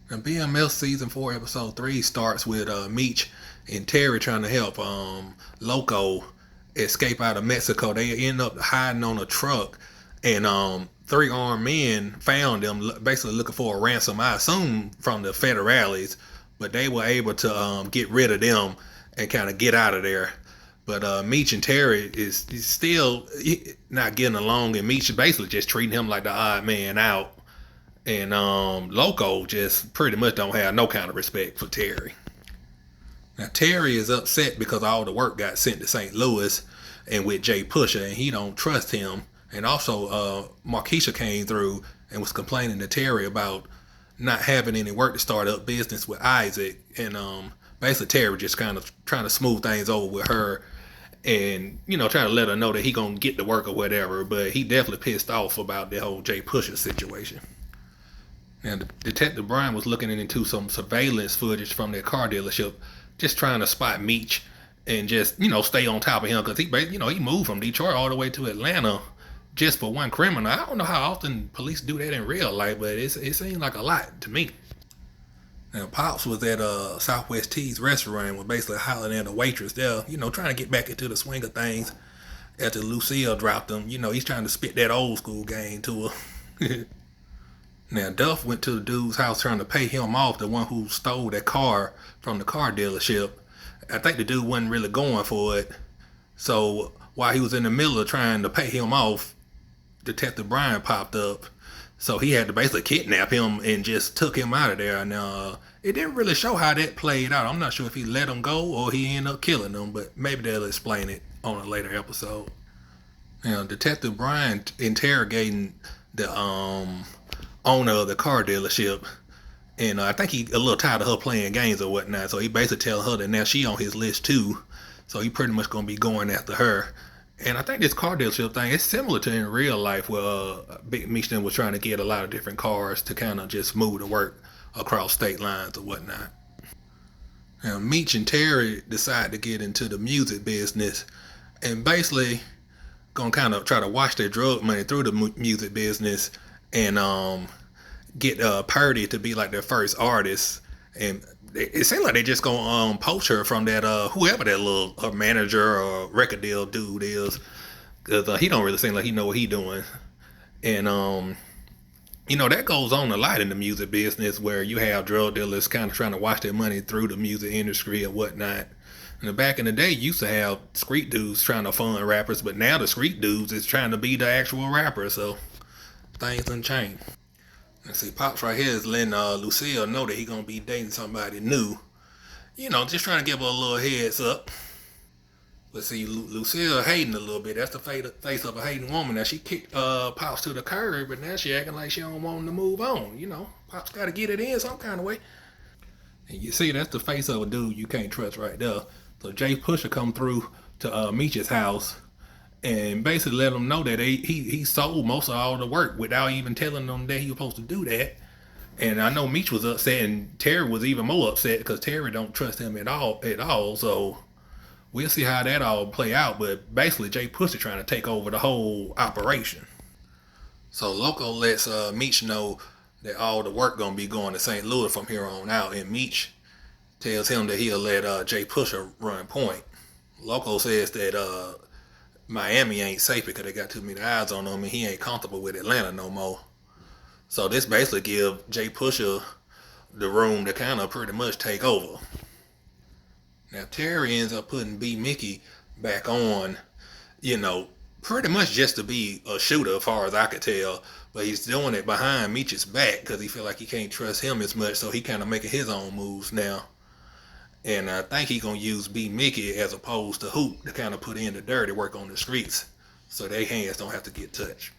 Now, BMF season 4, episode 3 starts with Meech and Terry trying to help Loco escape out of Mexico. They end up hiding on a truck, and three armed men found them, basically looking for a ransom. I assume from the federales, but they were able to get rid of them and kind of get out of there. But Meech and Terry is still not getting along, and Meech is basically just treating him like the odd man out, and Loco just pretty much don't have no kind of respect for Terry. Now Terry is upset because all the work got sent to St. Louis and with Jay Pusher, and he don't trust him. And also, Markeisha came through and was complaining to Terry about not having any work to start up business with Isaac, and basically Terry just kind of trying to smooth things over with her, and trying to let her know that he gonna get to work or whatever. But he definitely pissed off about the whole Jay Pusher situation. Now, Detective Brian was looking into some surveillance footage from their car dealership, just trying to spot Meech and just stay on top of him because he moved from Detroit all the way to Atlanta just for one criminal. I don't know how often police do that in real life, but it seems like a lot to me. Now, Pops was at Southwest Teas restaurant and was basically hollering at a waitress there, trying to get back into the swing of things after Lucille dropped him. He's trying to spit that old school game to her. Now, Duff went to the dude's house trying to pay him off, the one who stole that car from the car dealership. I think the dude wasn't really going for it. So while he was in the middle of trying to pay him off, Detective Brian popped up. So he had to basically kidnap him and just took him out of there. And it didn't really show how that played out. I'm not sure if he let him go or he ended up killing him, but maybe they'll explain it on a later episode. Now, Detective Brian interrogating the owner of the car dealership, and I think he a little tired of her playing games or whatnot. So he basically telling her that now she on his list too. So he pretty much gonna be going after her. And I think this car dealership thing is similar to in real life where Big Michelin was trying to get a lot of different cars to kind of just move to work across state lines or whatnot. Now Meech and Terry decide to get into the music business and basically gonna kind of try to wash their drug money through the music business and get Purdy to be like their first artist. And it seems like they just gonna poach her from that whoever that little manager or record deal dude is, because he don't really seem like he know what he doing. And that goes on a lot in the music business where you have drug dealers kind of trying to wash their money through the music industry and whatnot. And back in the day, you used to have street dudes trying to fund rappers, but now the street dudes is trying to be the actual rapper. So things done change. And see, Pops right here is letting Lucille know that he gonna be dating somebody new. Just trying to give her a little heads up. But see, Lucille hating a little bit. That's the face of a hating woman. Now she kicked Pops to the curb, but now she acting like she don't want him to move on. Pops gotta get it in some kind of way. And you see, that's the face of a dude you can't trust right there. So Jay Pusher come through to Meech's house and basically let them know that he sold most of all the work without even telling them that he was supposed to do that. And I know Meech was upset, and Terry was even more upset because Terry don't trust him at all. So we'll see how that all play out. But basically, Jay Pussy trying to take over the whole operation. So Loco lets Meech know that all the work gonna be going to St. Louis from here on out, and Meech tells him that he'll let Jay Pusher run point. Loco says that Miami ain't safe because they got too many eyes on him, and he ain't comfortable with Atlanta no more. So this basically give Jay Pusher the room to kind of pretty much take over. Now Terry ends up putting B Mickey back on, pretty much just to be a shooter as far as I could tell. But he's doing it behind Meech's back because he feel like he can't trust him as much, so he kind of making his own moves now. And I think he's going to use B Mickey as opposed to Hoop to kind of put in the dirty work on the streets so their hands don't have to get touched.